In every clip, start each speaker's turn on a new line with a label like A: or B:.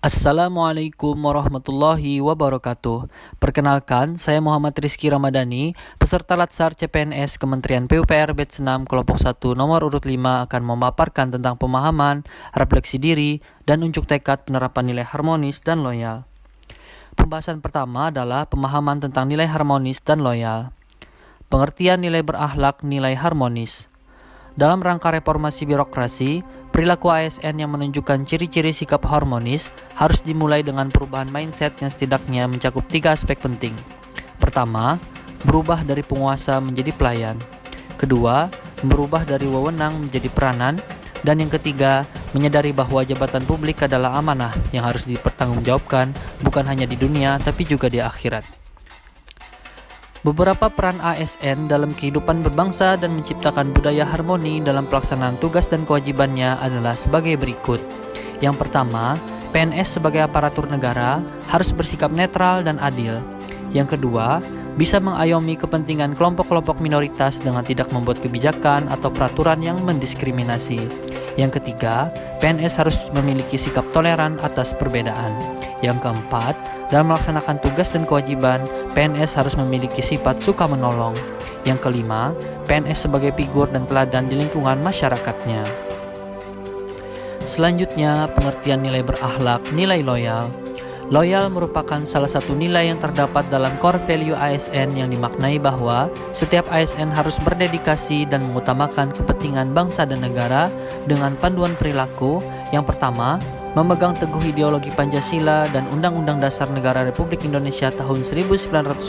A: Assalamualaikum warahmatullahi wabarakatuh. Perkenalkan, saya Muhammad Rizky Ramadhani, peserta Latsar CPNS Kementerian PUPR Batch 6 Kelompok 1 nomor urut 5 akan memaparkan tentang pemahaman, refleksi diri, dan unjuk tekad penerapan nilai harmonis dan loyal. Pembahasan pertama adalah pemahaman tentang nilai harmonis dan loyal. Pengertian nilai berakhlak, nilai harmonis. Dalam rangka reformasi birokrasi, perilaku ASN yang menunjukkan ciri-ciri sikap harmonis harus dimulai dengan perubahan mindset yang setidaknya mencakup 3 aspek penting. Pertama, berubah dari penguasa menjadi pelayan. Kedua, berubah dari wewenang menjadi peranan. Dan yang ketiga, menyadari bahwa jabatan publik adalah amanah yang harus dipertanggungjawabkan bukan hanya di dunia tapi juga di akhirat. Beberapa peran ASN dalam kehidupan berbangsa dan menciptakan budaya harmoni dalam pelaksanaan tugas dan kewajibannya adalah sebagai berikut. Yang pertama, PNS sebagai aparatur negara harus bersikap netral dan adil. Yang kedua, bisa mengayomi kepentingan kelompok-kelompok minoritas dengan tidak membuat kebijakan atau peraturan yang mendiskriminasi. Yang ketiga, PNS harus memiliki sikap toleran atas perbedaan. Yang keempat, dalam melaksanakan tugas dan kewajiban, PNS harus memiliki sifat suka menolong. Yang kelima, PNS sebagai figur dan teladan di lingkungan masyarakatnya. Selanjutnya, pengertian nilai berakhlak, nilai loyal. Loyal merupakan salah satu nilai yang terdapat dalam core value ASN yang dimaknai bahwa setiap ASN harus berdedikasi dan mengutamakan kepentingan bangsa dan negara dengan panduan perilaku. Yang pertama, memegang teguh ideologi Pancasila dan Undang-Undang Dasar Negara Republik Indonesia tahun 1945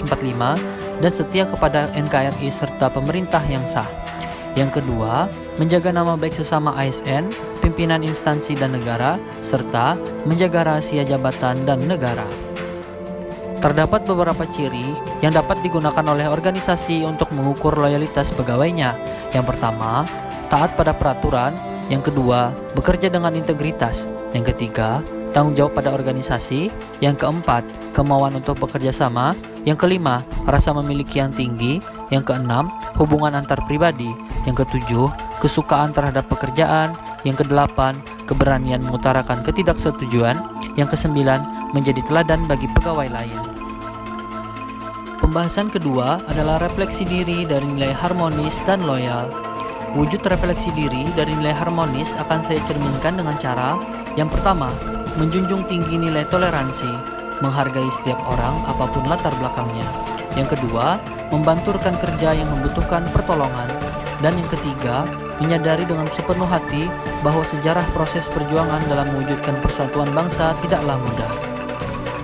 A: dan setia kepada NKRI serta pemerintah yang sah. Yang kedua, menjaga nama baik sesama ASN, pimpinan instansi dan negara, serta menjaga rahasia jabatan dan negara. Terdapat beberapa ciri yang dapat digunakan oleh organisasi untuk mengukur loyalitas pegawainya. Yang pertama, taat pada peraturan. Yang kedua, bekerja dengan integritas. Yang ketiga, tanggung jawab pada organisasi. Yang keempat, kemauan untuk bekerja sama. Yang kelima, rasa memiliki yang tinggi. Yang keenam, hubungan antar pribadi. Yang ketujuh, kesukaan terhadap pekerjaan. Yang kedelapan, keberanian mengutarakan ketidaksetujuan. Yang kesembilan, menjadi teladan bagi pegawai lain. Pembahasan kedua adalah refleksi diri dari nilai harmonis dan loyal. Wujud refleksi diri dari nilai harmonis akan saya cerminkan dengan cara yang pertama, menjunjung tinggi nilai toleransi, menghargai setiap orang apapun latar belakangnya. Yang kedua, membanturkan kerja yang membutuhkan pertolongan. Dan yang ketiga, menyadari dengan sepenuh hati bahwa sejarah proses perjuangan dalam mewujudkan persatuan bangsa tidaklah mudah.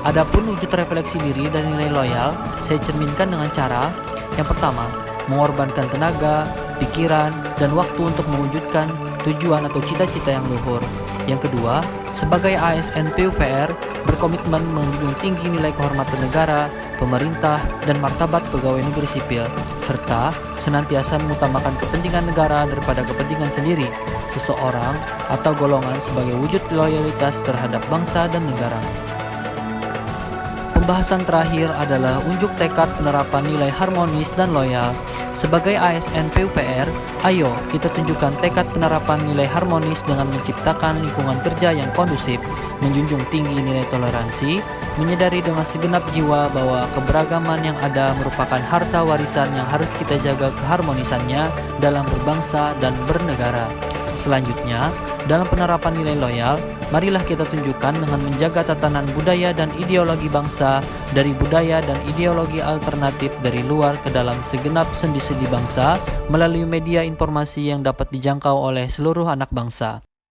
A: Adapun wujud refleksi diri dan nilai loyal, saya cerminkan dengan cara yang pertama, mengorbankan tenaga, pikiran, dan waktu untuk mewujudkan tujuan atau cita-cita yang luhur. Yang kedua, sebagai ASN PUPR berkomitmen menjunjung tinggi nilai kehormatan negara, pemerintah, dan martabat pegawai negeri sipil, serta senantiasa mengutamakan kepentingan negara daripada kepentingan sendiri, seseorang, atau golongan sebagai wujud loyalitas terhadap bangsa dan negara. Pembahasan terakhir adalah unjuk tekad penerapan nilai harmonis dan loyal. Sebagai ASN PUPR, ayo kita tunjukkan tekad penerapan nilai harmonis dengan menciptakan lingkungan kerja yang kondusif, menjunjung tinggi nilai toleransi, menyadari dengan segenap jiwa bahwa keberagaman yang ada merupakan harta warisan yang harus kita jaga keharmonisannya dalam berbangsa dan bernegara. Selanjutnya, dalam penerapan nilai loyal, marilah kita tunjukkan dengan menjaga tatanan budaya dan ideologi bangsa dari budaya dan ideologi alternatif dari luar ke dalam segenap sendi-sendi bangsa melalui media informasi yang dapat dijangkau oleh seluruh anak bangsa.